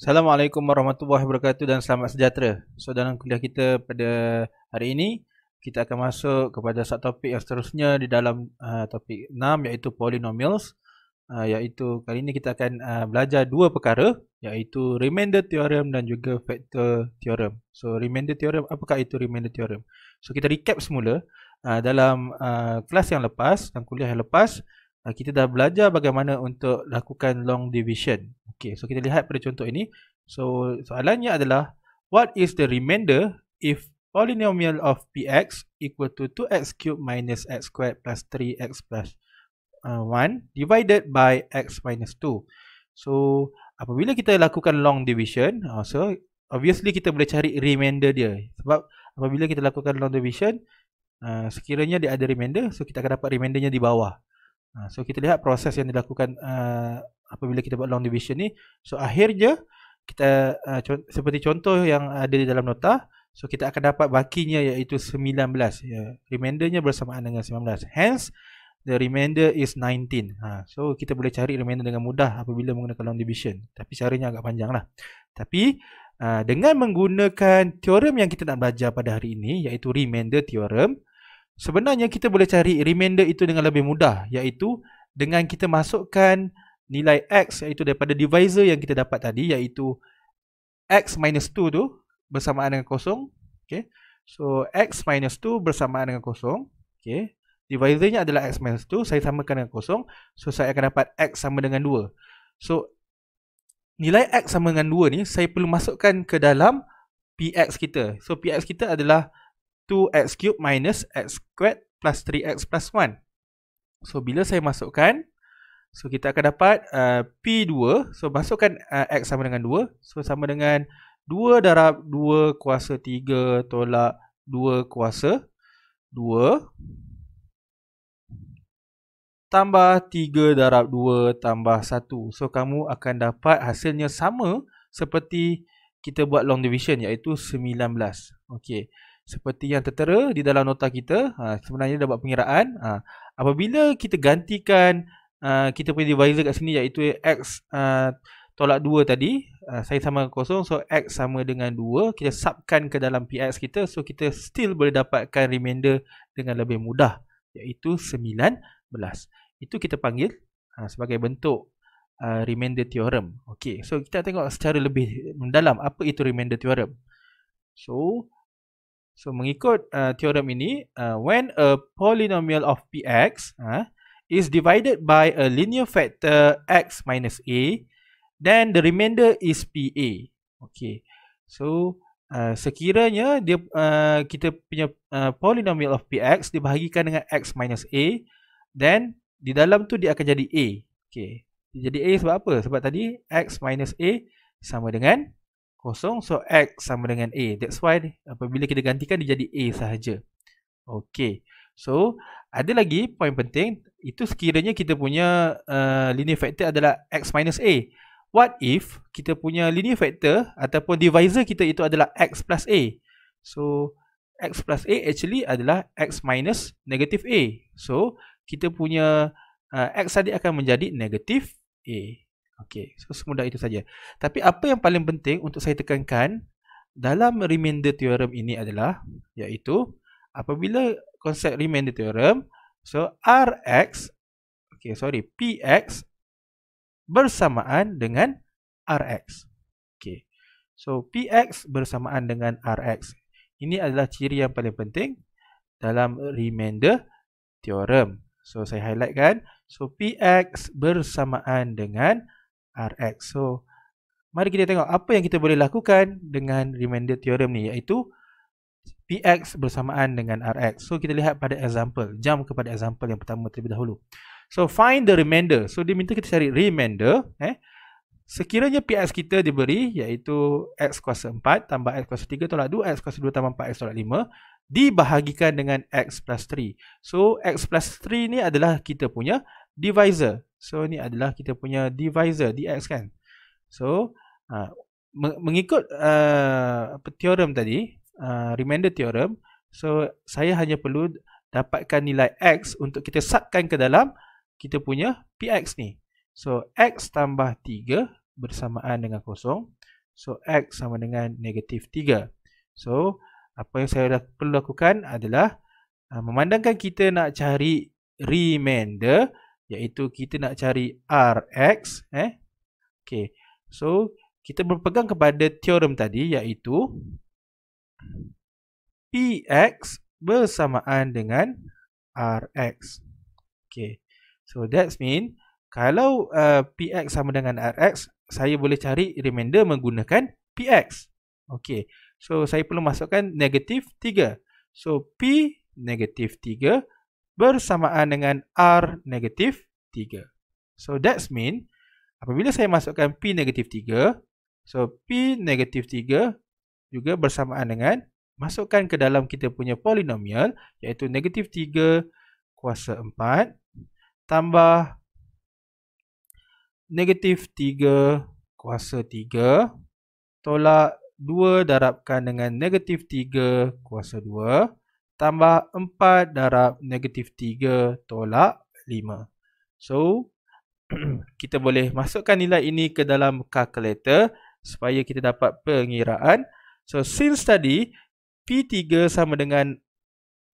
Assalamualaikum warahmatullahi wabarakatuh dan selamat sejahtera. So dalam kuliah kita pada hari ini, kita akan masuk kepada subtopik yang seterusnya di dalam topik 6 iaitu polynomials. Iaitu kali ini kita akan belajar dua perkara iaitu remainder theorem dan juga factor theorem. So remainder theorem, apakah itu remainder theorem? So kita recap semula dalam kelas yang lepas dan kuliah yang lepas kita dah belajar bagaimana untuk lakukan long division. Okey, so kita lihat pada contoh ini. So soalannya adalah what is the remainder if polynomial of px equal to 2x cubed minus x squared plus 3x plus 1 divided by x minus 2. So apabila kita lakukan long division, so obviously kita boleh cari remainder dia. Sebab apabila kita lakukan long division, sekiranya dia ada remainder, so kita akan dapat remaindernya di bawah. So kita lihat proses yang dilakukan apabila kita buat long division ni. So akhirnya kita seperti contoh yang ada di dalam nota, so kita akan dapat bakinya iaitu 19. Remaindernya bersamaan dengan 19. Hence the remainder is 19. So kita boleh cari remainder dengan mudah apabila menggunakan long division. Tapi caranya agak panjang lah. Tapi dengan menggunakan teorem yang kita nak belajar pada hari ini iaitu remainder theorem, sebenarnya kita boleh cari remainder itu dengan lebih mudah, iaitu dengan kita masukkan nilai x iaitu daripada divisor yang kita dapat tadi iaitu x minus 2 tu bersamaan dengan kosong. Okay. So x minus 2 bersamaan dengan kosong. Okay. Divisornya adalah x minus 2, saya samakan dengan kosong. So saya akan dapat x sama dengan 2. So nilai x sama dengan 2 ni saya perlu masukkan ke dalam px kita. So px kita adalah 2x cubed minus x squared plus 3x plus 1. So bila saya masukkan, so kita akan dapat P2. So masukkan x sama dengan 2. So sama dengan 2 darab 2 kuasa 3 tolak 2 kuasa 2 tambah 3 darab 2 tambah 1. So kamu akan dapat hasilnya sama seperti kita buat long division iaitu 19. Okey. Seperti yang tertera di dalam nota kita, sebenarnya dah buat pengiraan. Apabila kita gantikan kita punya divisor kat sini iaitu x tolak 2 tadi, saya sama kosong, so x sama dengan 2, kita subkan ke dalam px kita, so kita still boleh dapatkan remainder dengan lebih mudah iaitu 19. Itu kita panggil sebagai bentuk remainder theorem. Okey, so kita tengok secara lebih mendalam apa itu remainder theorem. So mengikut teorem ini, when a polynomial of px is divided by a linear factor x minus a, then the remainder is pa. Okay. So sekiranya dia kita punya polynomial of px dibahagikan dengan x minus a, then di dalam tu dia akan jadi a. Okay. Jadi a sebab apa? Sebab tadi x minus a sama dengan kosong, so x sama dengan a. That's why apabila kita gantikan dia jadi a sahaja. Okay. So ada lagi poin penting, itu sekiranya kita punya linear factor adalah x minus a. What if kita punya linear factor ataupun divisor kita itu adalah x plus a? So x plus a actually adalah x minus negative a. So kita punya x tadi akan menjadi negative a. Okey, so semudah itu saja. Tapi apa yang paling penting untuk saya tekankan dalam remainder theorem ini adalah iaitu apabila konsep remainder theorem, so px bersamaan dengan rx. Okey. So px bersamaan dengan rx. Ini adalah ciri yang paling penting dalam remainder theorem. So saya highlightkan, so px bersamaan dengan rx. So mari kita tengok apa yang kita boleh lakukan dengan remainder theorem ni iaitu px bersamaan dengan rx. So kita lihat pada example, jump kepada example yang pertama terlebih dahulu. So find the remainder. So dia minta kita cari remainder. Sekiranya px kita diberi iaitu x kuasa 4 tambah x kuasa 3 tolak 2 x kuasa 2 tambah 4x tolak 5 dibahagikan dengan x plus 3. So x plus 3 ni adalah kita punya divisor. So ni adalah kita punya divisor dx kan. So mengikut teorem tadi, remainder theorem, so saya hanya perlu dapatkan nilai x untuk kita subkan ke dalam kita punya px ni. So x tambah 3 bersamaan dengan kosong. So X sama dengan negatif 3. So apa yang saya perlu lakukan adalah memandangkan kita nak cari remainder, iaitu kita nak cari Rx. Okay. So kita berpegang kepada teorem tadi, iaitu Px bersamaan dengan Rx. Okay. So that means kalau Px sama dengan Rx, saya boleh cari remainder menggunakan Px. Okay. So saya perlu masukkan negatif 3. So P negatif 3 bersamaan dengan R negatif 3. So that means apabila saya masukkan P negatif 3, so P negatif 3 juga bersamaan dengan masukkan ke dalam kita punya polinomial, iaitu negatif 3 kuasa 4 tambah negatif 3 kuasa 3 tolak 2 darabkan dengan negatif 3 kuasa 2 tambah 4 darab negatif 3 tolak 5. So, kita boleh masukkan nilai ini ke dalam calculator supaya kita dapat pengiraan. So, since tadi P3 sama dengan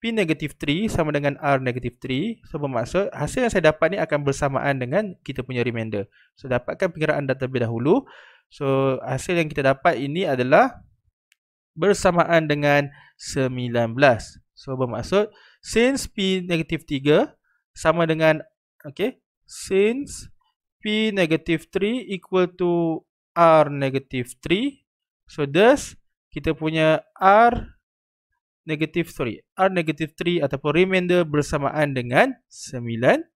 P negatif 3 sama dengan R negatif 3. So, bermaksud hasil yang saya dapat ni akan bersamaan dengan kita punya remainder. So, dapatkan pengiraan terlebih dahulu. So, hasil yang kita dapat ini adalah bersamaan dengan 19. So, bermaksud since P negatif 3 sama dengan, okay, since P negatif 3 equal to R negatif 3. So, thus, kita punya R negatif 3 ataupun remainder bersamaan dengan 19.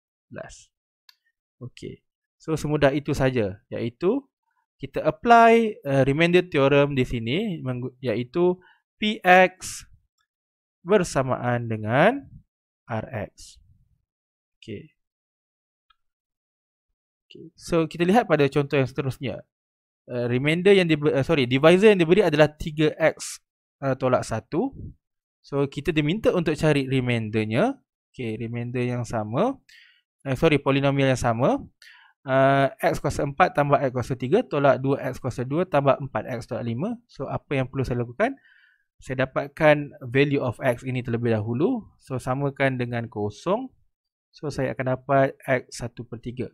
Okay. So, semudah itu saja, iaitu kita apply remainder theorem di sini, iaitu Px bersamaan dengan Rx. Okay. So kita lihat pada contoh yang seterusnya. Remainder yang divisor yang diberi adalah 3x tolak 1. So kita diminta untuk cari remaindernya. Okay, remainder yang sama. Polinomial yang sama. X kuasa 4 tambah X kuasa 3 tolak 2X kuasa 2 tambah 4X tolak 5. So apa yang perlu saya lakukan? Saya dapatkan value of X ini terlebih dahulu. So samakan dengan kosong. So saya akan dapat X 1/3.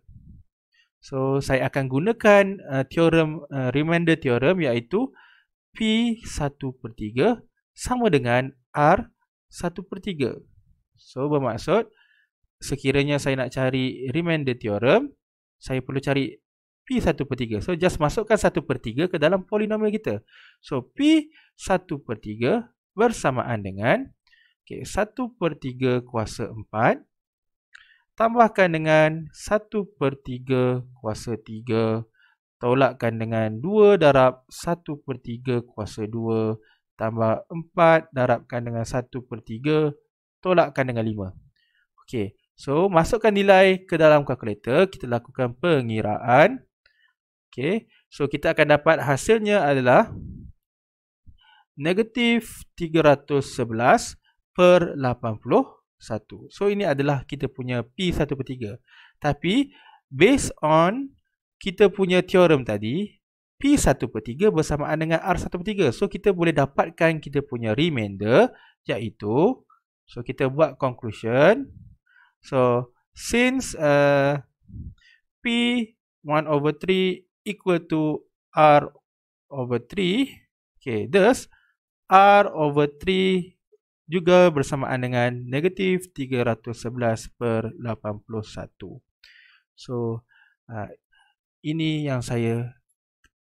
So saya akan gunakan teorem remainder theorem, iaitu P 1/3 sama dengan R 1/3. So bermaksud sekiranya saya nak cari remainder theorem, saya perlu cari P 1/3. So just masukkan 1/3 ke dalam polinomial kita. So P 1/3 bersamaan dengan 1/3 kuasa 4 tambahkan dengan 1/3 kuasa 3 tolakkan dengan 2 darab 1/3 kuasa 2 tambah 4 darabkan dengan 1/3 tolakkan dengan 5. Okey, so masukkan nilai ke dalam kalkulator, kita lakukan pengiraan. Okey, so kita akan dapat hasilnya adalah negatif 311/81. So ini adalah kita punya P 1/3. Tapi based on kita punya teorem tadi, P 1/3 bersamaan dengan R 1/3. So kita boleh dapatkan kita punya remainder, iaitu, so kita buat conclusion. So since P 1/3 equal to R over 3, okay, thus R/3 juga bersamaan dengan negatif 311/81. So ini yang saya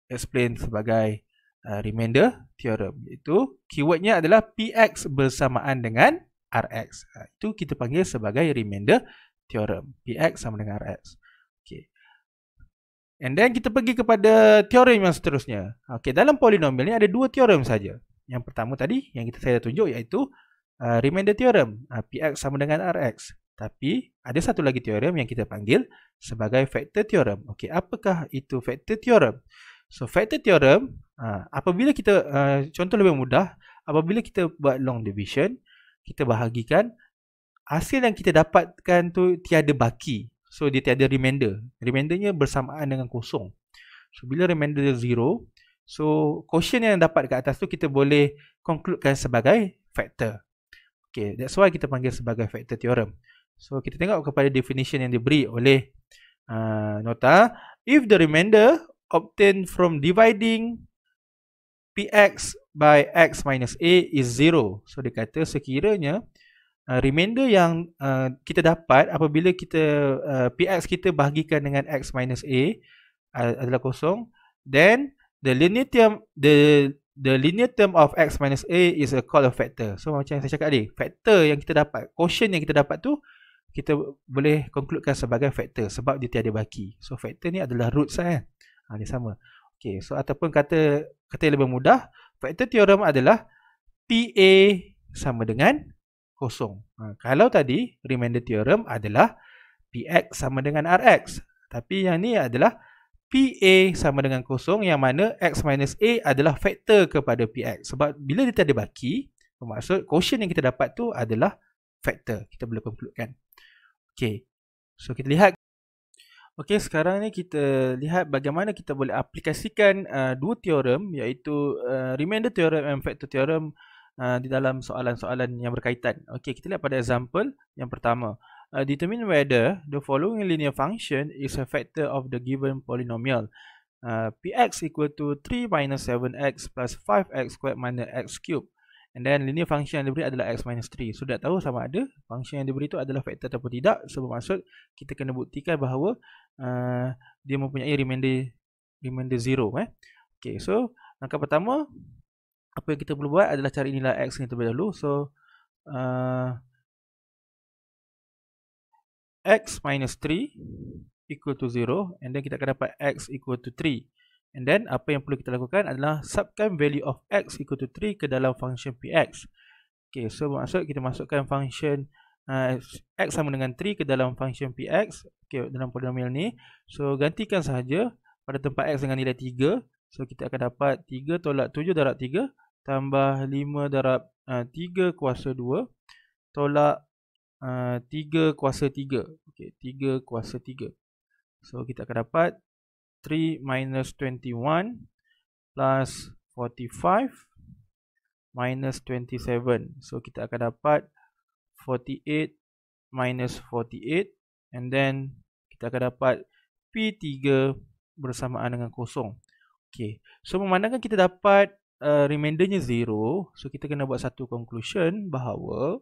explain sebagai remainder theorem, iaitu keywordnya adalah Px bersamaan dengan Rx. Itu kita panggil sebagai remainder theorem, Px sama dengan Rx. Okay. And then kita pergi kepada teorem yang seterusnya. Okay, dalam polinomial ni ada dua teorem saja. Yang pertama tadi yang saya tunjuk, iaitu remainder theorem, Px sama dengan Rx. Tapi ada satu lagi teorem yang kita panggil sebagai factor theorem. Okey, apakah itu factor theorem? So factor theorem, apabila kita contoh lebih mudah, apabila kita buat long division, kita bahagikan, hasil yang kita dapatkan tu tiada baki. So dia tiada remainder. Remaindernya bersamaan dengan kosong. So bila remainder 0, So quotient yang dapat kat atas tu kita boleh concludekan sebagai factor. Okay, that's why kita panggil sebagai factor theorem. So kita tengok kepada definition yang diberi oleh nota. If the remainder obtained from dividing Px by x minus a is 0. So dia kata sekiranya remainder yang kita dapat apabila kita Px kita bahagikan dengan x minus a adalah kosong, then the linear term of x minus a is called a factor. So macam yang saya cakap tadi, factor yang kita dapat, quotient yang kita dapat tu kita boleh concludekan sebagai factor sebab dia tiada baki. So factor ni adalah roots kan. Dia sama. Okay, so ataupun kata yang lebih mudah, factor theorem adalah PA sama dengan kosong. Kalau tadi remainder theorem adalah PX sama dengan RX. Tapi yang ni adalah PA sama dengan kosong, yang mana X minus A adalah faktor kepada PX. Sebab bila dia tiada baki, bermaksud quotient yang kita dapat tu adalah faktor. Kita boleh concludekan. Okay, so kita lihat. Okay, sekarang ni kita lihat bagaimana kita boleh aplikasikan dua teorem, iaitu remainder theorem and factor theorem di dalam soalan-soalan yang berkaitan. Okay, kita lihat pada example yang pertama. Determine whether the following linear function is a factor of the given polynomial. Px equal to 3 minus 7x plus 5x squared minus x cubed. And then linear function yang diberi adalah x minus 3. So, dah tahu sama ada function yang diberi itu adalah factor ataupun tidak. So, bermaksud kita kena buktikan bahawa dia mempunyai remainder 0. Okay, so langkah pertama, apa yang kita perlu buat adalah cari nilai x ni terlebih dahulu. So, x minus 3 equal to 0. And then kita akan dapat x equal to 3. And then apa yang perlu kita lakukan adalah subkan value of x equal to 3 ke dalam function px. Okay, so bermaksud kita masukkan function x sama dengan 3 ke dalam function px, okay, dalam polinomial ni. So gantikan sahaja pada tempat x dengan nilai 3. So kita akan dapat 3 tolak 7 darab 3 tambah 5 darab 3 kuasa 2 tolak 3 kuasa 3. Okay, 3 kuasa 3. So kita akan dapat 3 minus 21 plus 45 minus 27. So kita akan dapat 48 minus 48. And then kita akan dapat P3 bersamaan dengan kosong. Okay, so memandangkan kita dapat remaindernya 0. So kita kena buat satu conclusion bahawa,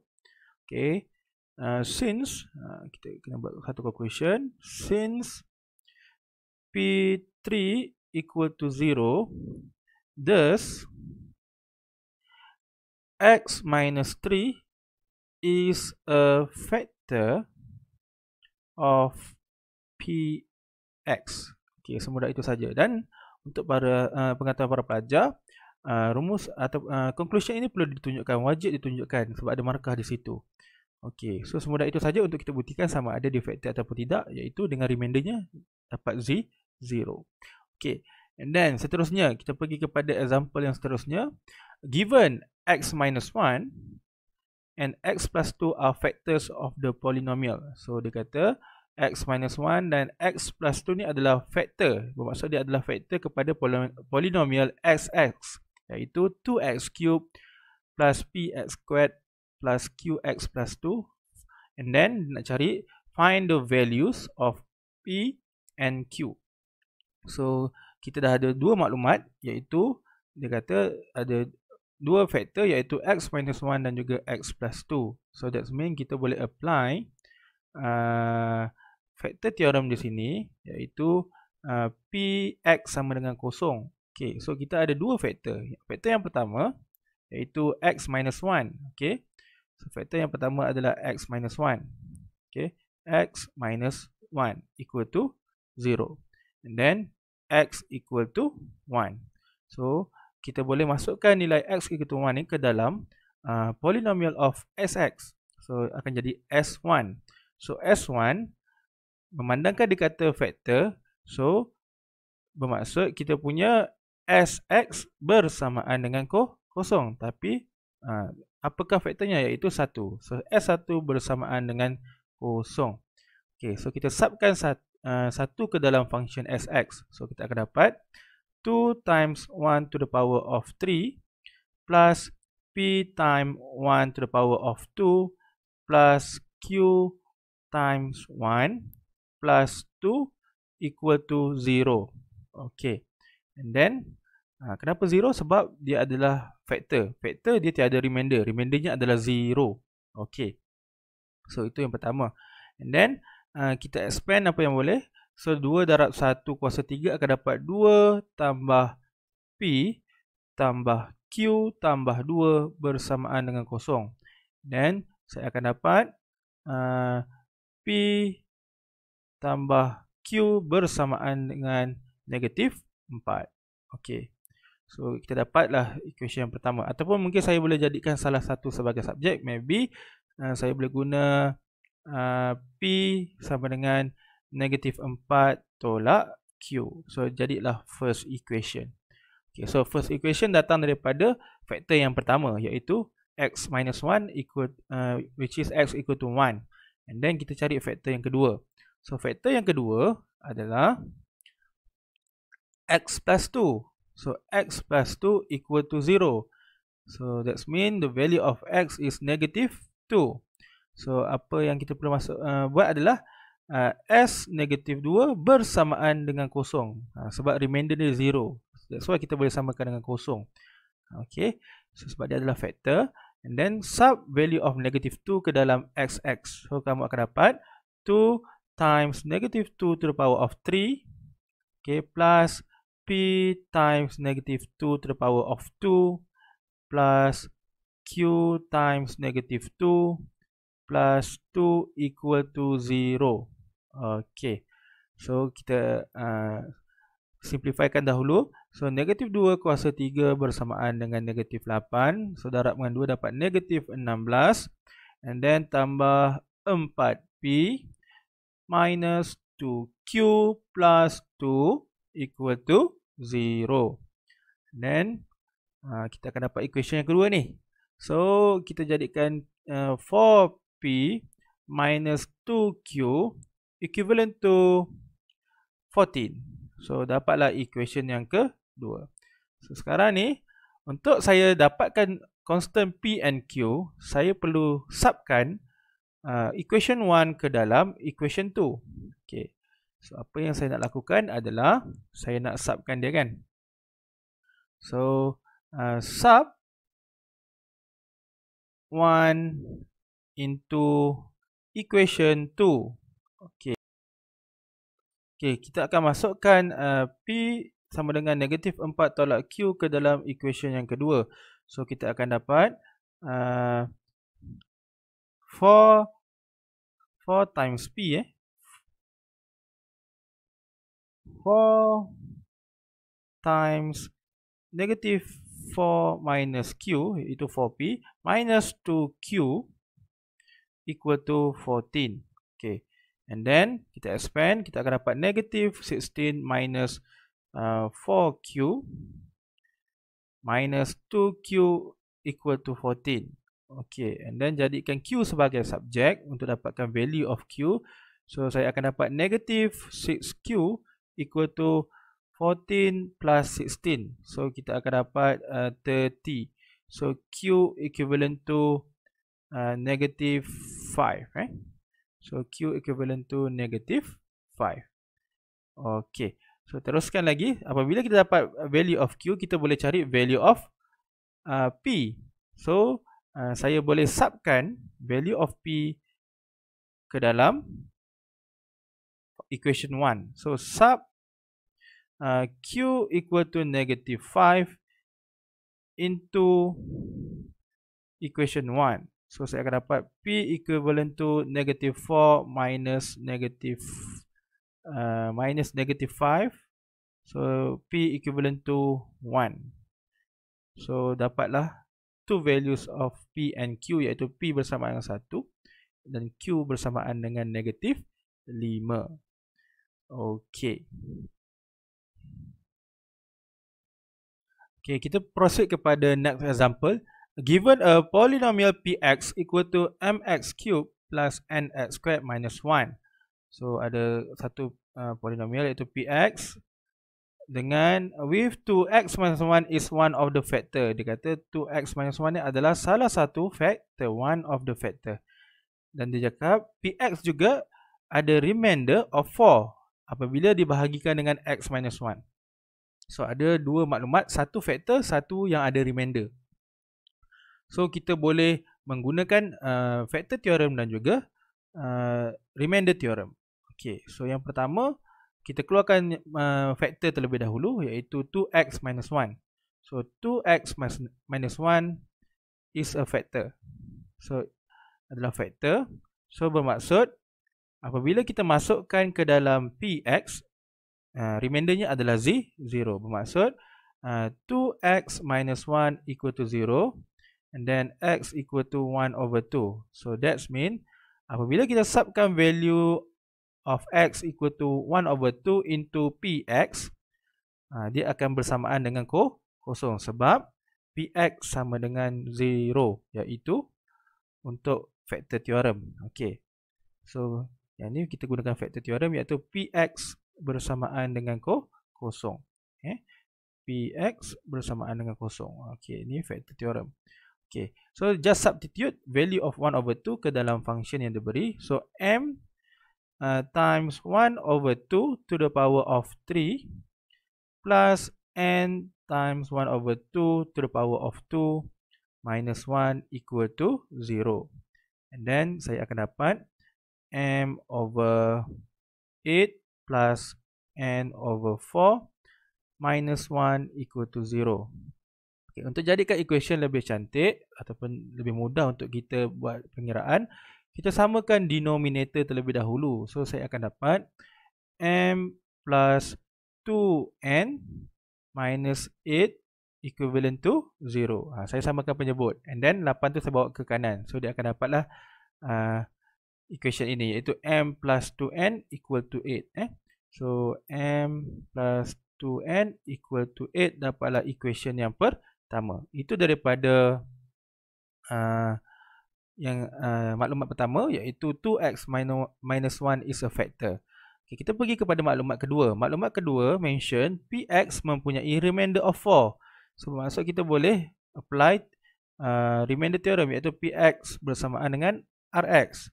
okay, since kita kena buat satu conclusion, since P3 equal to 0, thus x minus 3 is a factor of Px. Okay, semudah itu saja. Dan untuk para pengetahuan para pelajar, rumus atau conclusion ini perlu ditunjukkan, wajib ditunjukkan sebab ada markah di situ. Okay, so semudah itu saja untuk kita buktikan sama ada dia factor ataupun tidak, iaitu dengan remaindernya dapat 0. Okay, and then seterusnya kita pergi kepada example yang seterusnya. Given x minus 1 and x plus 2 are factors of the polynomial. So dia kata x minus 1 dan x plus 2 ni adalah factor. Bermaksud dia adalah factor kepada polynomial xx, iaitu 2x cubed plus px squared plus qx plus 2. And then nak cari find the values of p and q. So kita dah ada dua maklumat, iaitu dia kata ada dua faktor, iaitu x minus 1 dan juga x plus 2. So that means kita boleh apply factor theorem di sini, iaitu px sama dengan kosong. Okay, so kita ada dua faktor. Faktor yang pertama iaitu x minus 1. Okay, so faktor yang pertama adalah x minus 1. Okay, x minus 1 equal to 0. And then x equal to 1. So kita boleh masukkan nilai x equal to 1 ni ke dalam polynomial of sx. So akan jadi s1. So s1 memandangkan dia kata factor, so bermaksud kita punya sx bersamaan dengan kosong. Tapi apakah faktornya? Iaitu 1. So s1 bersamaan dengan kosong. Okay, so kita subkan 1 ke dalam function sx. So kita akan dapat 2 times 1 to the power of 3 plus P times 1 to the power of 2 plus Q times 1 plus 2 equal to 0. Okay. And then, kenapa 0? Sebab dia adalah faktor. Faktor dia tiada remainder. Remaindernya adalah 0. Okay. So, itu yang pertama. And then, kita expand apa yang boleh. So, 2 darab 1 kuasa 3 akan dapat 2 tambah P tambah Q tambah 2 bersamaan dengan kosong. Then, saya akan dapat P tambah Q bersamaan dengan negatif 4. Okay. So, kita dapatlah equation yang pertama. Ataupun mungkin saya boleh jadikan salah satu sebagai subjek. Maybe, saya boleh guna P sama dengan negatif 4 tolak Q. So, jadilah first equation. Okay, so, first equation datang daripada faktor yang pertama, iaitu x minus 1 equal, which is x equal to 1. And then, kita cari faktor yang kedua. So, faktor yang kedua adalah x plus 2. So, x plus 2 equal to 0. So, that means the value of x is negative 2. So, apa yang kita perlu buat adalah S negatif 2 bersamaan dengan kosong. Sebab remainder dia 0. That's why kita boleh samakan dengan kosong. Okay. So, sebab dia adalah faktor. And then, sub value of negative 2 ke dalam xx. So, kamu akan dapat 2 times negative 2 to the power of 3. Okay. Plus P times negative 2 to the power of 2. Plus Q times negative 2. Plus 2 equal to 0. Okay. So, kita simplifykan dahulu. So, negatif 2 kuasa 3 bersamaan dengan negatif 8. So, darab dengan 2 dapat negatif 16. And then, tambah 4P minus 2Q plus 2 equal to 0. And then, kita akan dapat equation yang kedua ni. So, kita jadikan 4P minus 2Q equivalent to 14. So, dapatlah equation yang kedua. So, sekarang ni, untuk saya dapatkan constant P and Q, saya perlu subkan equation 1 ke dalam equation 2. Okay. So, apa yang saya nak lakukan adalah, saya nak subkan dia kan. So, sub 1 into equation 2. Okay. Okay, kita akan masukkan P sama dengan negatif 4 tolak Q ke dalam equation yang kedua. So, kita akan dapat 4 times P 4 times negative 4 minus Q, iaitu 4P, minus 2Q equal to 14. Okay. And then, kita expand, kita akan dapat negative 16 minus 4Q minus 2Q equal to 14. Okay, and then jadikan Q sebagai subjek untuk dapatkan value of Q. So, saya akan dapat negative 6Q equal to 14 plus 16. So, kita akan dapat 30. So, Q equivalent to negative 5. So, Q equivalent to negative 5. Okay. So, teruskan lagi. Apabila kita dapat value of Q, kita boleh cari value of P. So, saya boleh subkan value of P ke dalam equation 1. So, sub Q equal to negative 5 into equation 1. So, saya akan dapat P equivalent to negative 4 minus negative 5. So, P equivalent to 1. So, dapatlah two values of P and Q, iaitu P bersamaan dengan 1 dan Q bersamaan dengan negatif 5. Okay. Okay, kita proceed kepada next example. Given a polynomial Px equal to mx cube plus nx squared minus 1. So, ada satu polynomial iaitu Px dengan with 2x minus 1 is one of the factor. Dia kata 2x minus 1 ni adalah salah satu factor, one of the factor. Dan dia cakap px juga ada remainder of 4 apabila dibahagikan dengan x minus 1. So ada dua maklumat, satu factor, satu yang ada remainder. So kita boleh menggunakan factor theorem dan juga remainder theorem. Okay, so yang pertama kita keluarkan factor terlebih dahulu, iaitu 2x minus 1. So 2x minus 1 is a factor. So adalah factor. So bermaksud apabila kita masukkan ke dalam px, remaindernya adalah 0. Bermaksud 2x minus 1 equal to 0. And then x equal to 1 over 2. So that's mean apabila kita subkan value of x equal to 1 over 2 into px, dia akan bersamaan dengan kosong sebab px sama dengan 0, iaitu untuk factor theorem. Okay. So yang ni kita gunakan factor theorem, iaitu px bersamaan dengan kosong. Okay. Px bersamaan dengan kosong. Okay, ni factor theorem. Okay, so just substitute value of 1 over 2 ke dalam function yang diberi. So m times 1 over 2 to the power of 3 plus n times 1 over 2 to the power of 2 minus 1 equal to 0. And then saya akan dapat m over 8 plus n over 4 minus 1 equal to 0. Okay, untuk jadikan equation lebih cantik ataupun lebih mudah untuk kita buat pengiraan, kita samakan denominator terlebih dahulu. So saya akan dapat m plus 2n minus 8 equivalent to 0. Saya samakan penyebut. And then 8 tu saya bawa ke kanan. So dia akan dapatlah equation ini, iaitu m plus 2n equal to 8. So m plus 2n equal to 8 dapatlah equation yang pertama. Itu daripada maklumat pertama, iaitu 2x minus 1 is a factor. Okay, kita pergi kepada maklumat kedua. Maklumat kedua mention px mempunyai remainder of 4. So maksud kita boleh apply remainder theorem, iaitu px bersamaan dengan rx.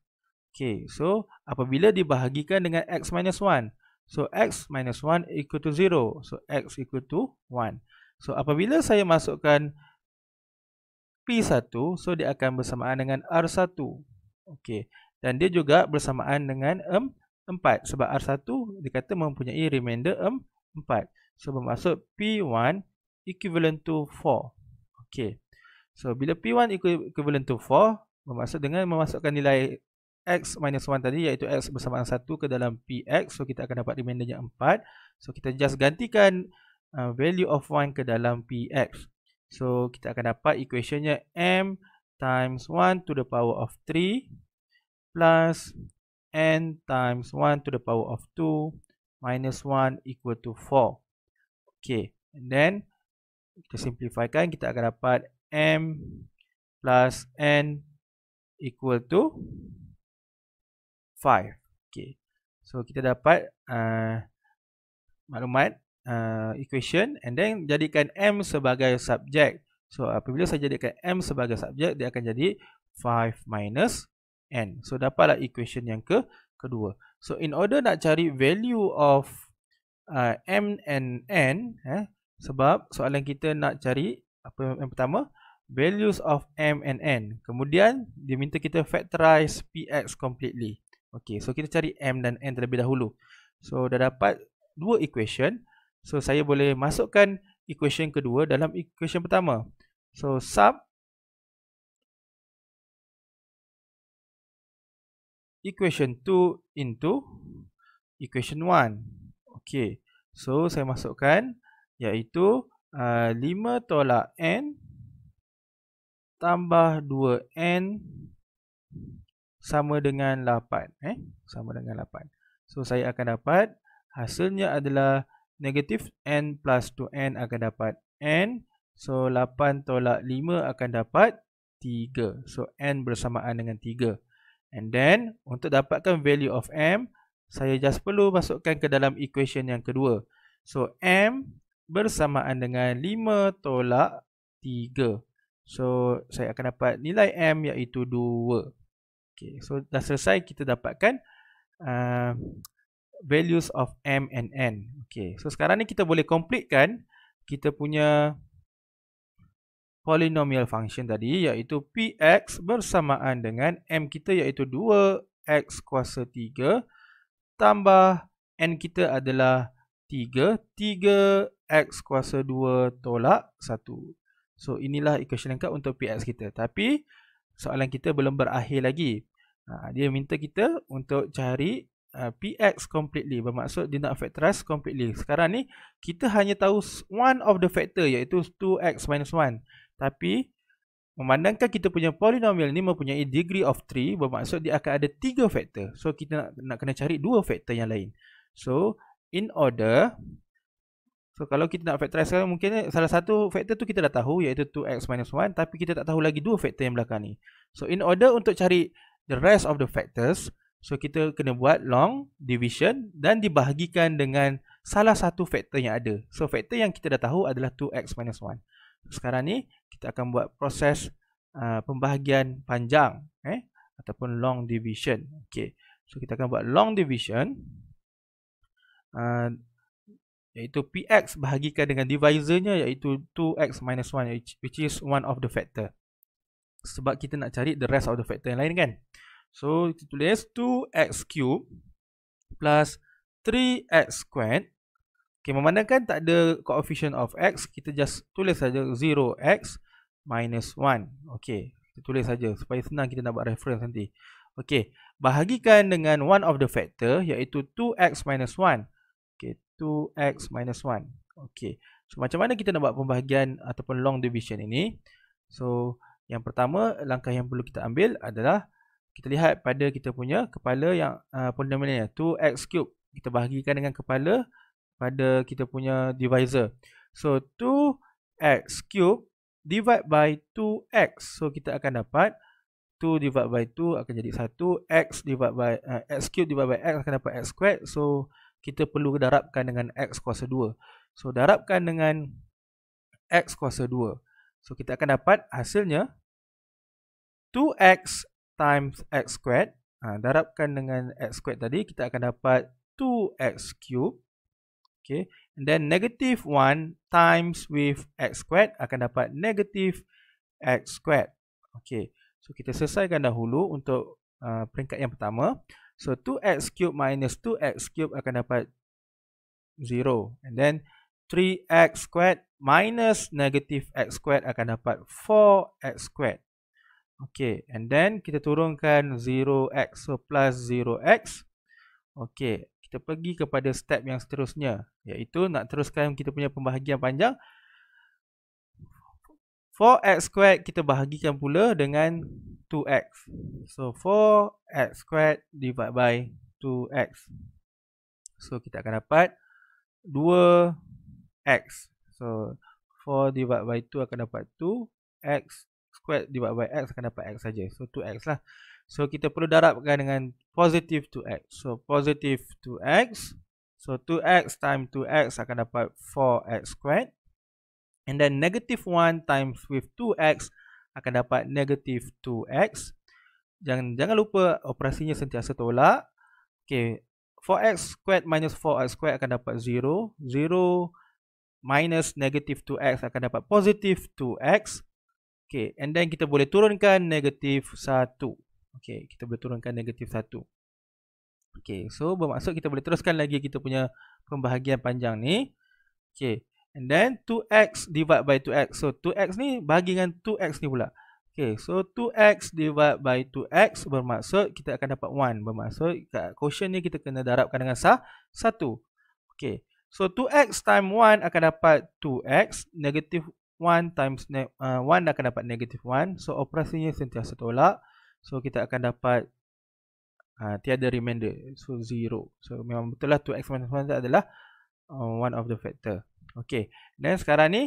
Okay, so apabila dibahagikan dengan x minus 1, so x minus 1 equal to 0. So x equal to 1. So apabila saya masukkan P1, so dia akan bersamaan dengan R1. Okey. Dan dia juga bersamaan dengan 4 sebab R1 dikata mempunyai remainder 4. So bermaksud P1 equivalent to 4. Okey. So bila P1 equivalent to 4, bermaksud dengan memasukkan nilai x minus 1 tadi, iaitu x bersamaan 1 ke dalam Px, so kita akan dapat remaindernya 4. So kita just gantikan value of 1 ke dalam Px. So kita akan dapat equationnya m times 1 to the power of 3 plus n times 1 to the power of 2 minus 1 equal to 4. Okay, and then kita simplifikan, kita akan dapat m plus n equal to 5. Okay, so kita dapat maklumat equation, and then jadikan m sebagai subjek. So apabila saya jadikan m sebagai subjek, dia akan jadi 5 minus n. So dapatlah equation yang kedua. So in order nak cari value of m and n, sebab soalan kita nak cari apa yang pertama, values of m and n. Kemudian dia minta kita factorize px completely. Okay, so kita cari m dan n terlebih dahulu. So dah dapat dua equation. So saya boleh masukkan equation kedua dalam equation pertama. So sub equation 2 into equation 1. Okay, so saya masukkan, iaitu 5 tolak n tambah 2n sama dengan 8. Sama dengan 8. So saya akan dapat hasilnya adalah negatif n plus 2n akan dapat n. So 8 tolak 5 akan dapat 3. So n bersamaan dengan 3. And then untuk dapatkan value of m, saya just perlu masukkan ke dalam equation yang kedua. So M bersamaan dengan 5 tolak 3. So saya akan dapat nilai M iaitu 2. Okay, so dah selesai kita dapatkan values of M and N. Okay, so sekarang ni kita boleh completekan kita punya polynomial function tadi iaitu Px bersamaan dengan M kita iaitu 2x kuasa 3 tambah N kita adalah 3, 3x kuasa 2 tolak 1. So inilah equation lengkap untuk Px kita. Tapi soalan kita belum berakhir lagi. Dia minta kita untuk cari Px completely. Bermaksud dia nak factorize completely. Sekarang ni kita hanya tahu one of the factor iaitu 2x minus 1. Tapi memandangkan kita punya polynomial ni mempunyai degree of 3, bermaksud dia akan ada 3 factor. So kita nak kena cari 2 factor yang lain. So in order, so kalau kita nak factorize sekarang, mungkin salah satu factor tu kita dah tahu iaitu 2x minus 1, tapi kita tak tahu lagi 2 factor yang belakang ni. So in order untuk cari the rest of the factors, so kita kena buat long division dan dibahagikan dengan salah satu factor yang ada. So factor yang kita dah tahu adalah 2x minus 1. Sekarang ni kita akan buat proses pembahagian panjang ataupun long division. Okay. So kita akan buat long division iaitu Px bahagikan dengan divisornya iaitu 2x minus 1 which is one of the factor. Sebab kita nak cari the rest of the factor yang lain kan. So kita tulis 2x cube plus 3x squared. Okay, memandangkan tak ada coefficient of x, kita just tulis saja 0x minus 1. Okay, kita tulis saja supaya senang kita nak buat reference nanti. Okay, bahagikan dengan one of the factor iaitu 2x minus 1. Okay, 2x minus 1. Okay, so macam mana kita nak buat pembahagian ataupun long division ini? So yang pertama, langkah yang perlu kita ambil adalah kita lihat pada kita punya kepala yang polynomialnya 2x cube. Kita bahagikan dengan kepala pada kita punya divisor. So 2x cube divide by 2x. So kita akan dapat 2 divide by 2 akan jadi 1. X divide by x cube divide by x akan dapat x squared. So kita perlu darabkan dengan x kuasa 2. So darabkan dengan x kuasa 2. So kita akan dapat hasilnya 2x times x squared. Darabkan dengan x squared tadi kita akan dapat 2x cube. Okay, and then negative 1 times with x squared akan dapat negative x squared. Okay, so kita selesaikan dahulu untuk peringkat yang pertama. So 2x cube minus 2x cube akan dapat 0. And then 3x squared minus negative x squared akan dapat 4x squared. Okay, and then kita turunkan 0x, so plus 0x. Okay, kita pergi kepada step yang seterusnya, iaitu nak teruskan kita punya pembahagian panjang. 4x squared kita bahagikan pula dengan 2x. So 4x squared divide by 2x. So kita akan dapat 2x. So 4 divide by 2 akan dapat 2. X squared divide by x akan dapat x saja. So 2x lah. So kita perlu darabkan dengan positive 2x. So positive 2x. So 2x times 2x akan dapat 4x squared. And then negative 1 times with 2x akan dapat negative 2x. Jangan lupa operasinya sentiasa tolak. Okay, 4x squared minus 4x squared akan dapat 0. 0 minus negative 2x akan dapat positive 2x. Okay, and then kita boleh turunkan negative 1. Okay, kita boleh turunkan negatif 1. Okay, so bermaksud kita boleh teruskan lagi kita punya pembahagian panjang ni. Okay, and then 2x divide by 2x. So 2x ni bahagi dengan 2x ni pula. Okay, so 2x divide by 2x bermaksud kita akan dapat 1. Bermaksud kat quotient ni kita kena darabkan dengan 1. Okay, so 2x times 1 akan dapat 2x. Negative 1 times 1 akan dapat negative 1. So operasinya sentiasa tolak. So kita akan dapat tiada remainder. So 0. So memang betul lah 2x minus 1 adalah one of the factor. Okay. Dan sekarang ni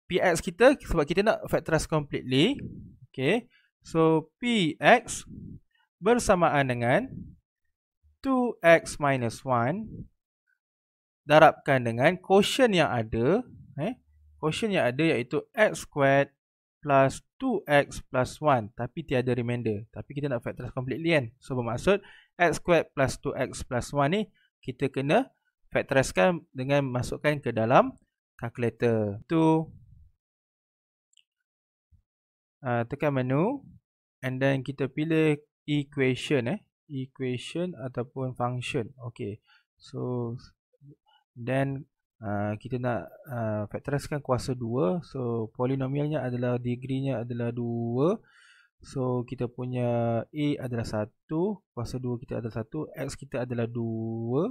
Px kita, sebab kita nak factorize completely. Okay. So Px bersamaan dengan 2x minus 1 darabkan dengan quotient yang ada. Quotient yang ada iaitu x squared plus 2x plus 1. Tapi tiada remainder. Tapi kita nak factorize completely kan. So bermaksud x squared plus 2x plus 1 ni kita kena factorizekan dengan masukkan ke dalam calculator. Tu tekan menu and then kita pilih equation equation ataupun function. Okay, so then kita nak factorizekan kuasa 2. So polinomialnya adalah degree-nya adalah 2. So kita punya A adalah 1, kuasa 2 kita adalah 1, X kita adalah 2.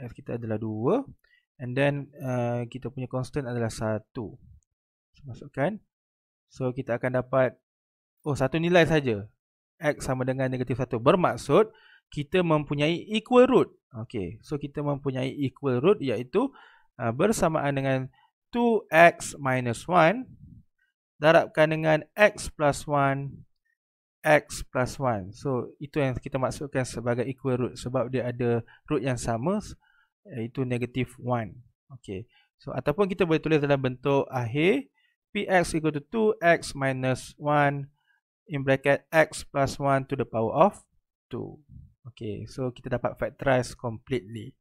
X kita adalah 2. And then kita punya constant adalah 1. So, masukkan. So kita akan dapat satu nilai saja. X sama dengan negatif 1. Bermaksud kita mempunyai equal root. Okay, so kita mempunyai equal root iaitu bersamaan dengan 2x minus 1 darabkan dengan x plus 1 x plus 1. So itu yang kita maksudkan sebagai equal root sebab dia ada root yang sama iaitu negatif 1. Okay, so ataupun kita boleh tulis dalam bentuk akhir px equal to 2x minus 1 in bracket x plus 1 to the power of 2. Okay, so kita dapat factorize completely.